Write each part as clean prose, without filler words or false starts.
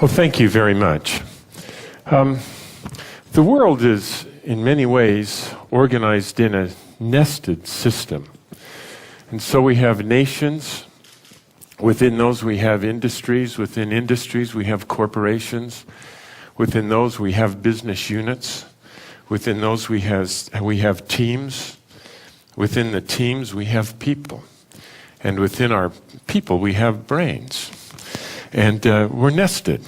Well, thank you very much. The world is, in many ways, organized in a nested system. And so we have nations. Within those, we have industries. Within industries, we have corporations. Within those, we have business units. Within those, we have teams. Within the teams, we have people. And within our people, we have brains. And we're nested.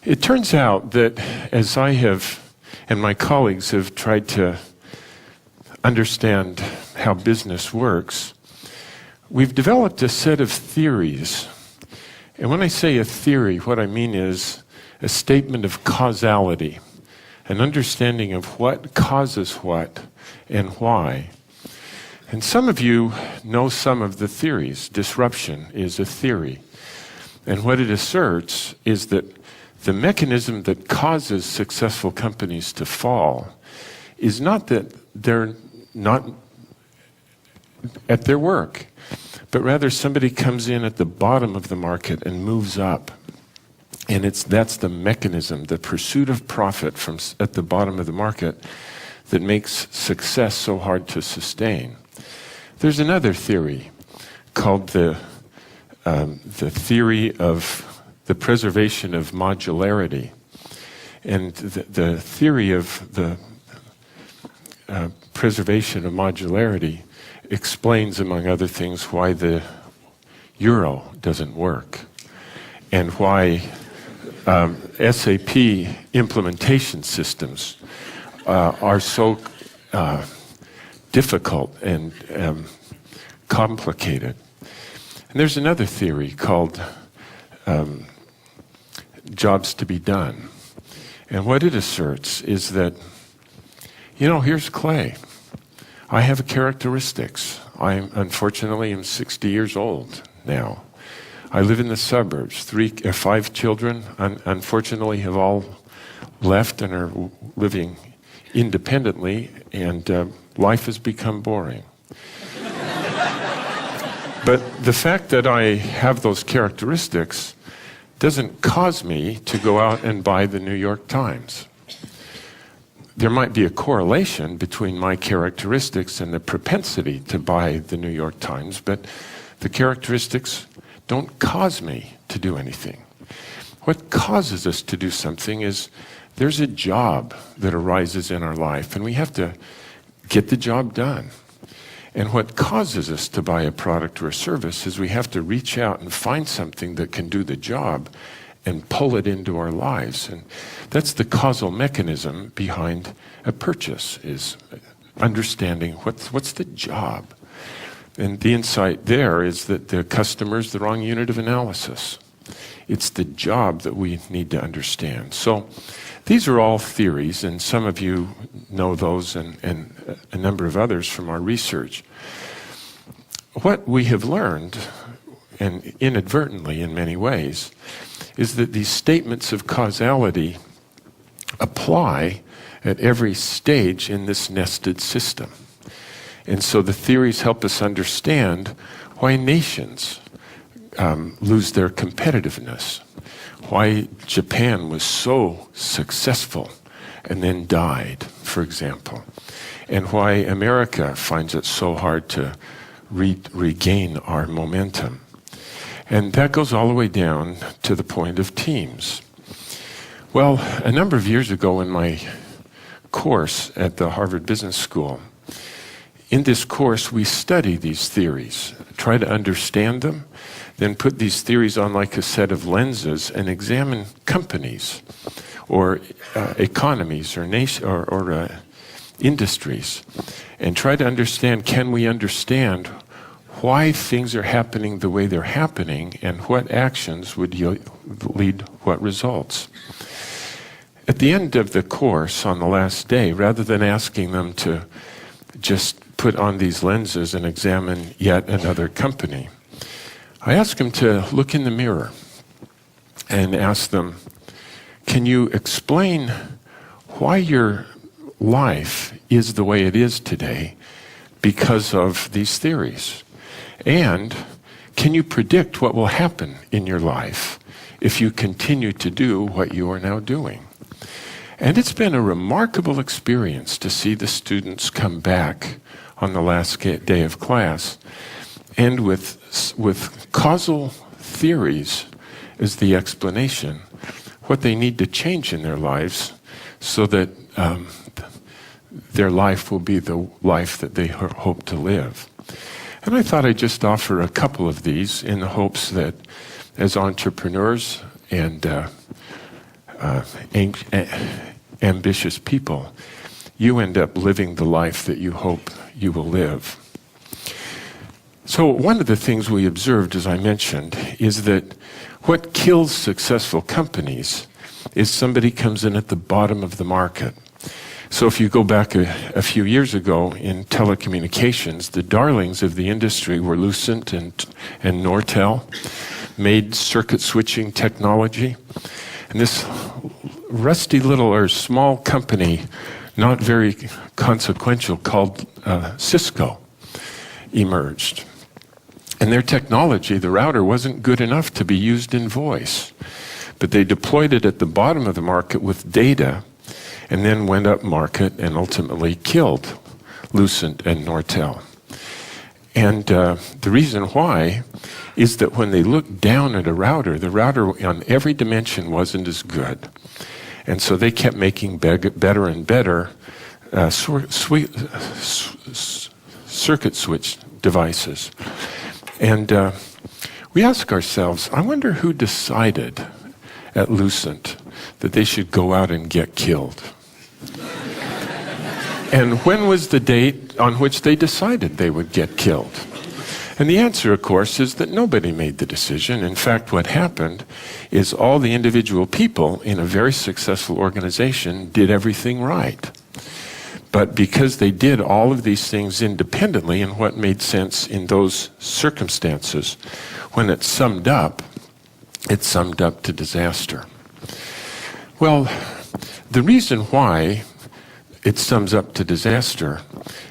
It turns out that as I have, and my colleagues have tried to understand how business works, we've developed a set of theories. And when I say a theory, what I mean is a statement of causality, an understanding of what causes what and why. And some of you know some of the theories. Disruption is a theory. And what it asserts is that the mechanism that causes successful companies to fall is not that they're not at their work, but rather somebody comes in at the bottom of the market and moves up. And that's the mechanism, the pursuit of profit from at the bottom of the market, that makes success so hard to sustain. There's another theory called the theory of the preservation of modularity. And the theory of the preservation of modularity explains, among other things, why the euro doesn't work and why SAP implementation systems are so difficult and complicated. And there's another theory called jobs to be done. And what it asserts is that, here's Clay. I have characteristics. I unfortunately am 60 years old now. I live in the suburbs. 5 children, unfortunately, have all left and are living independently, and life has become boring. But the fact that I have those characteristics doesn't cause me to go out and buy the New York Times. There might be a correlation between my characteristics and the propensity to buy the New York Times, but the characteristics don't cause me to do anything. What causes us to do something is there's a job that arises in our life, and we have to get the job done. And what causes us to buy a product or a service is we have to reach out and find something that can do the job and pull it into our lives. And that's the causal mechanism behind a purchase, is understanding what's the job. And the insight there is that the customer is the wrong unit of analysis. It's the job that we need to understand. So these are all theories, and some of you know those and a number of others from our research. What we have learned, and inadvertently in many ways, is that these statements of causality apply at every stage in this nested system. And so the theories help us understand why nations lose their competitiveness, why Japan was so successful and then died, for example, and why America finds it so hard to regain our momentum. And that goes all the way down to the point of teams. Well, a number of years ago in my course at the Harvard Business School, in this course we study these theories, try to understand them, then put these theories on like a set of lenses and examine companies or economies or industries, and try to understand, can we understand why things are happening the way they're happening and what actions would lead what results. At the end of the course on the last day, rather than asking them to just put on these lenses and examine yet another company, I asked them to look in the mirror and ask them, can you explain why your life is the way it is today because of these theories? And can you predict what will happen in your life if you continue to do what you are now doing. And it's been a remarkable experience to see the students come back on the last day of class, and with causal theories as the explanation, what they need to change in their lives so that their life will be the life that they hope to live. And I thought I'd just offer a couple of these in the hopes that as entrepreneurs and ambitious people, you end up living the life that you hope you will live. So one of the things we observed, as I mentioned, is that what kills successful companies is somebody comes in at the bottom of the market. So if you go back a few years ago in telecommunications, the darlings of the industry were Lucent and Nortel, made circuit switching technology. And this rusty little or small company, not very consequential, called Cisco, emerged. And their technology, the router, wasn't good enough to be used in voice. But they deployed it at the bottom of the market with data, and then went up market and ultimately killed Lucent and Nortel. And the reason why is that when they looked down at a router, the router on every dimension wasn't as good. And so they kept making better and better circuit switch devices. And we ask ourselves, I wonder who decided at Lucent that they should go out and get killed? And when was the date on which they decided they would get killed? And the answer, of course, is that nobody made the decision. In fact, what happened is all the individual people in a very successful organization did everything right. But because they did all of these things independently and what made sense in those circumstances, when it summed up to disaster. Well, the reason why it sums up to disaster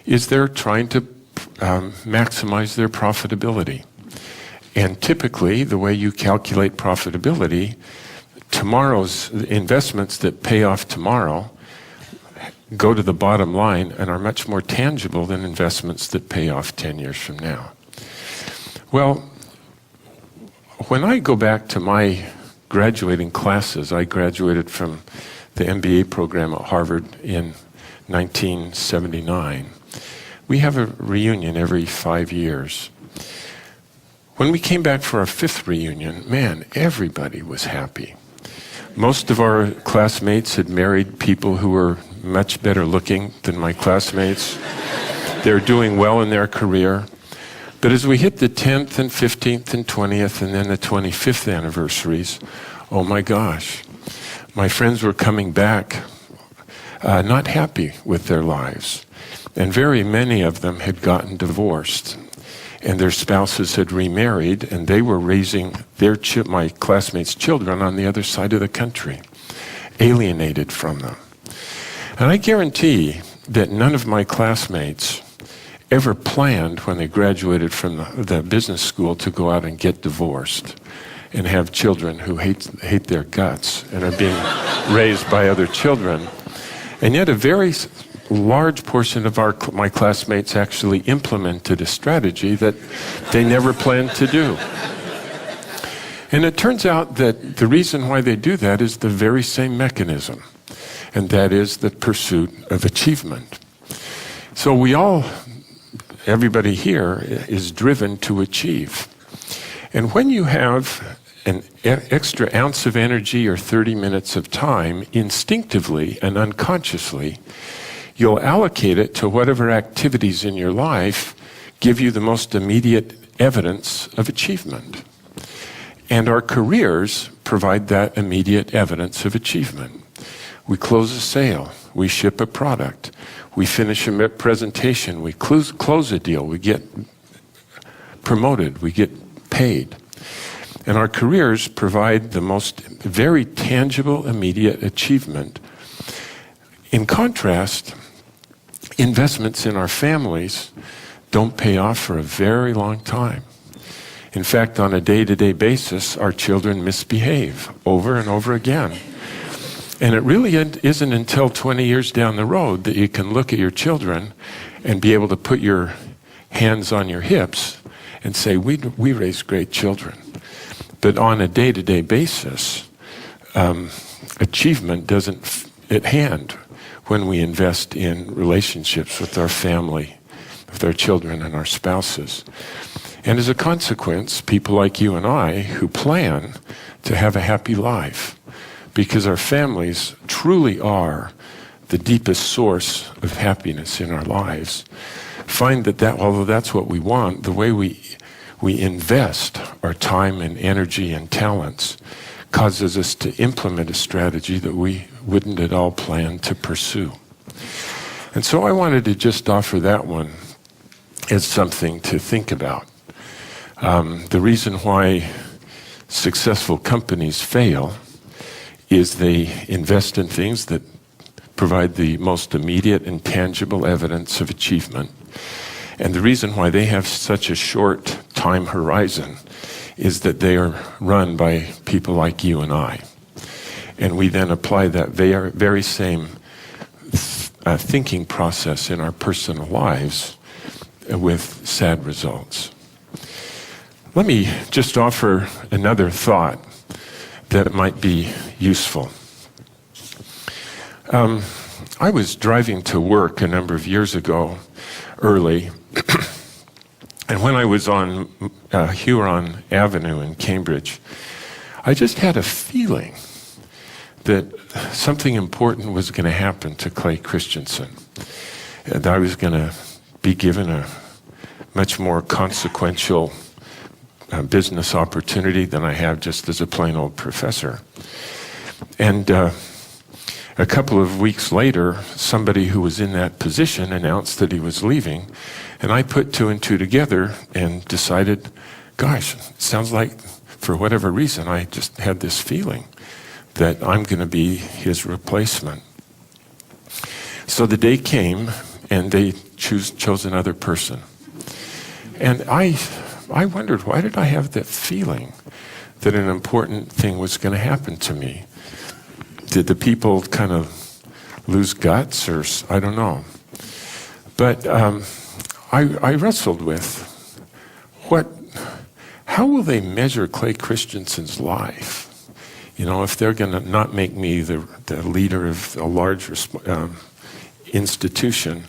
is they're trying to maximize their profitability. And typically, the way you calculate profitability, tomorrow's investments that pay off tomorrow go to the bottom line and are much more tangible than investments that pay off 10 years from now. Well, when I go back to my graduating classes, I graduated from the MBA program at Harvard in 1979. We have a reunion every 5 years. When we came back for our 5th reunion, man, everybody was happy. Most of our classmates had married people who were much better looking than my classmates. They're doing well in their career. But as we hit the 10th and 15th and 20th and then the 25th anniversaries, oh my gosh, my friends were coming back not happy with their lives. And very many of them had gotten divorced. And their spouses had remarried, and they were raising my classmates' children on the other side of the country, alienated from them. And I guarantee that none of my classmates ever planned when they graduated from the business school to go out and get divorced and have children who hate their guts and are being raised by other children. And yet a very large portion of my classmates actually implemented a strategy that they never planned to do. And it turns out that the reason why they do that is the very same mechanism, and that is the pursuit of achievement. So everybody here is driven to achieve. And when you have an extra ounce of energy or 30 minutes of time, instinctively and unconsciously, you'll allocate it to whatever activities in your life give you the most immediate evidence of achievement. And our careers provide that immediate evidence of achievement. We close a sale, we ship a product, we finish a presentation, we close a deal, we get promoted, we get paid. And our careers provide the most very tangible, immediate achievement. In contrast, investments in our families don't pay off for a very long time. In fact, on a day-to-day basis, our children misbehave over and over again. And it really isn't until 20 years down the road that you can look at your children and be able to put your hands on your hips and say, we raise great children. But on a day-to-day basis, achievement doesn't at hand when we invest in relationships with our family, with our children and our spouses. And as a consequence, people like you and I who plan to have a happy life, because our families truly are the deepest source of happiness in our lives, find that although that's what we want, the way we invest our time and energy and talents causes us to implement a strategy that we wouldn't at all plan to pursue. And so I wanted to just offer that one as something to think about. The reason why successful companies fail is they invest in things that provide the most immediate and tangible evidence of achievement. And the reason why they have such a short time horizon is that they are run by people like you and I. And we then apply that very same thinking process in our personal lives with sad results. Let me just offer another thought that might be useful. I was driving to work a number of years ago, early, and when I was on Huron Avenue in Cambridge, I just had a feeling that something important was going to happen to Clay Christensen, and I was going to be given a much more consequential business opportunity than I have just as a plain old professor. And a couple of weeks later, somebody who was in that position announced that he was leaving, and I put two and two together and decided, gosh, it sounds like for whatever reason I just had this feeling that I'm going to be his replacement. So the day came, and they chose another person. And I wondered, why did I have that feeling that an important thing was going to happen to me? Did the people kind of lose guts, or I don't know. But I wrestled with how will they measure Clay Christensen's life? You know, if they're going to not make me the leader of a large institution,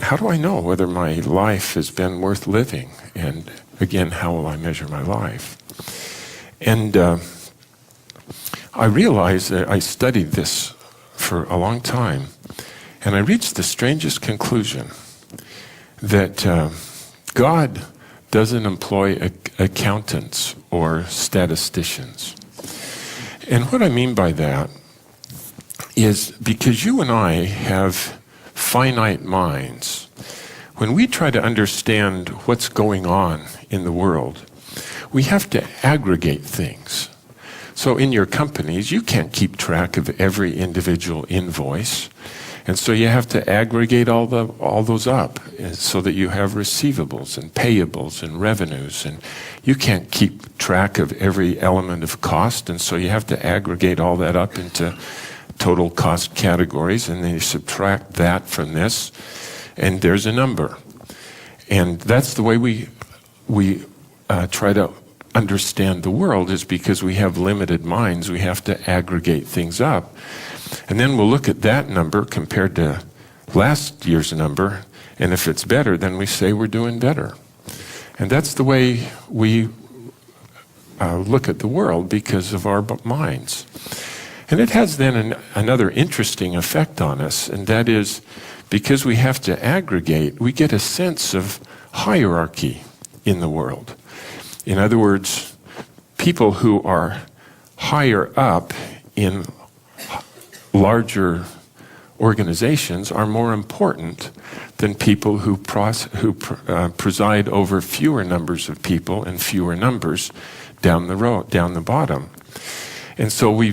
how do I know whether my life has been worth living? And again, how will I measure my life? And I realized that I studied this for a long time, and I reached the strangest conclusion that God doesn't employ accountants or statisticians. And what I mean by that is because you and I have finite minds, when we try to understand what's going on in the world, we have to aggregate things. So in your companies, you can't keep track of every individual invoice. And so you have to aggregate all those up so that you have receivables and payables and revenues. And you can't keep track of every element of cost. And so you have to aggregate all that up into total cost categories. And then you subtract that from this. And there's a number. And that's the way we try to understand the world, is because we have limited minds. We have to aggregate things up. And then we'll look at that number compared to last year's number, and if it's better, then we say we're doing better. And that's the way we look at the world because of our minds. And it has then another interesting effect on us, and that is because we have to aggregate, we get a sense of hierarchy in the world. In other words, people who are higher up in larger organizations are more important than people who preside over fewer numbers of people and fewer numbers down the bottom. And so we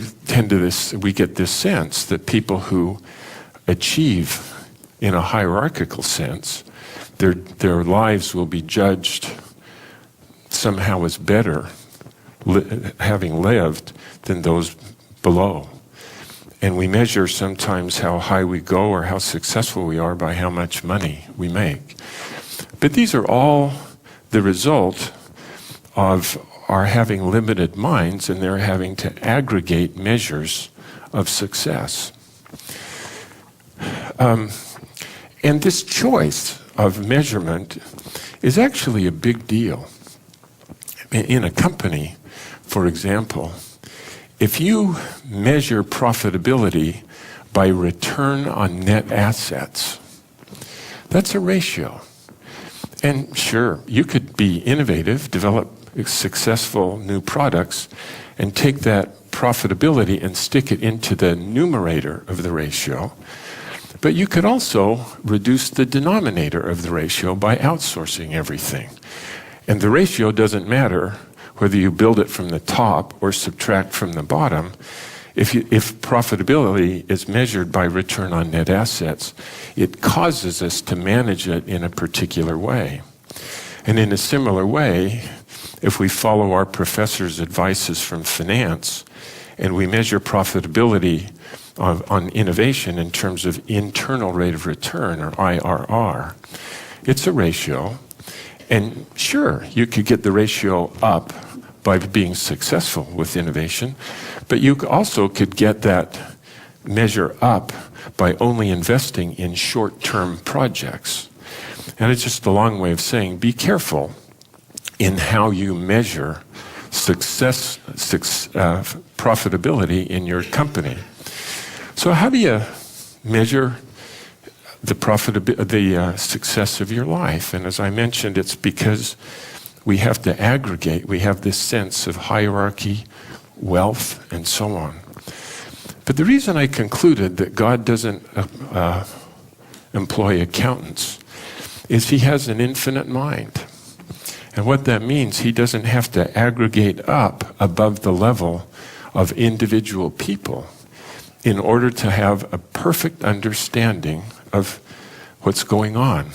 get this sense that people who achieve in a hierarchical sense, their lives will be judged somehow is better having lived than those below. And we measure sometimes how high we go or how successful we are by how much money we make. But these are all the result of our having limited minds, and they're having to aggregate measures of success. And this choice of measurement is actually a big deal. In a company, for example, if you measure profitability by return on net assets, that's a ratio. And sure, you could be innovative, develop successful new products, and take that profitability and stick it into the numerator of the ratio. But you could also reduce the denominator of the ratio by outsourcing everything. And the ratio doesn't matter whether you build it from the top or subtract from the bottom. If profitability is measured by return on net assets, it causes us to manage it in a particular way. And in a similar way, if we follow our professor's advices from finance and we measure profitability on innovation in terms of internal rate of return, or IRR, it's a ratio. And sure, you could get the ratio up by being successful with innovation, but you also could get that measure up by only investing in short-term projects. And it's just a long way of saying, be careful in how you measure profitability in your company. So how do you measure the success of your life? And as I mentioned, it's because we have to aggregate. We have this sense of hierarchy, wealth, and so on. But the reason I concluded that God doesn't employ accountants is he has an infinite mind. And what that means, he doesn't have to aggregate up above the level of individual people in order to have a perfect understanding of what's going on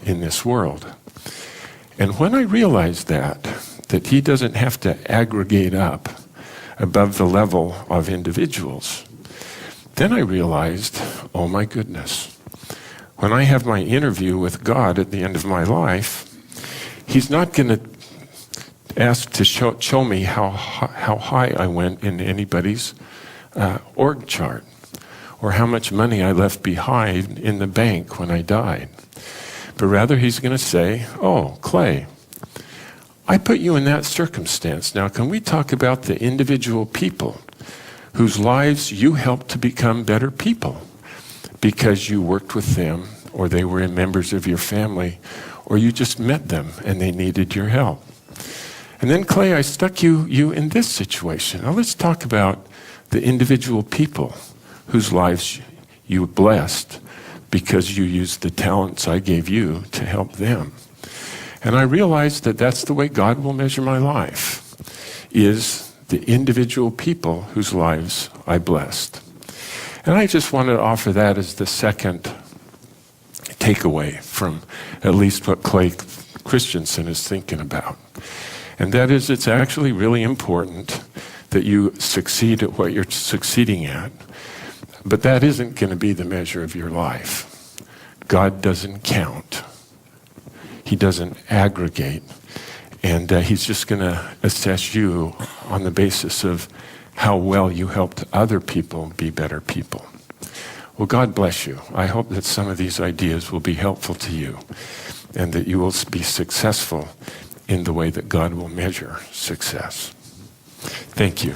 in this world. And when I realized that he doesn't have to aggregate up above the level of individuals, then I realized, oh my goodness, when I have my interview with God at the end of my life, he's not going to ask to show me how high I went in anybody's org chart, or how much money I left behind in the bank when I died. But rather he's going to say, oh, Clay, I put you in that circumstance. Now, can we talk about the individual people whose lives you helped to become better people because you worked with them, or they were members of your family, or you just met them and they needed your help? And then, Clay, I stuck you in this situation. Now let's talk about the individual people whose lives you blessed because you used the talents I gave you to help them. And I realized that that's the way God will measure my life, is the individual people whose lives I blessed. And I just wanted to offer that as the second takeaway from at least what Clay Christensen is thinking about. And that is, it's actually really important that you succeed at what you're succeeding at. But that isn't going to be the measure of your life. God doesn't count. He doesn't aggregate. And he's just going to assess you on the basis of how well you helped other people be better people. Well, God bless you. I hope that some of these ideas will be helpful to you, and that you will be successful in the way that God will measure success. Thank you.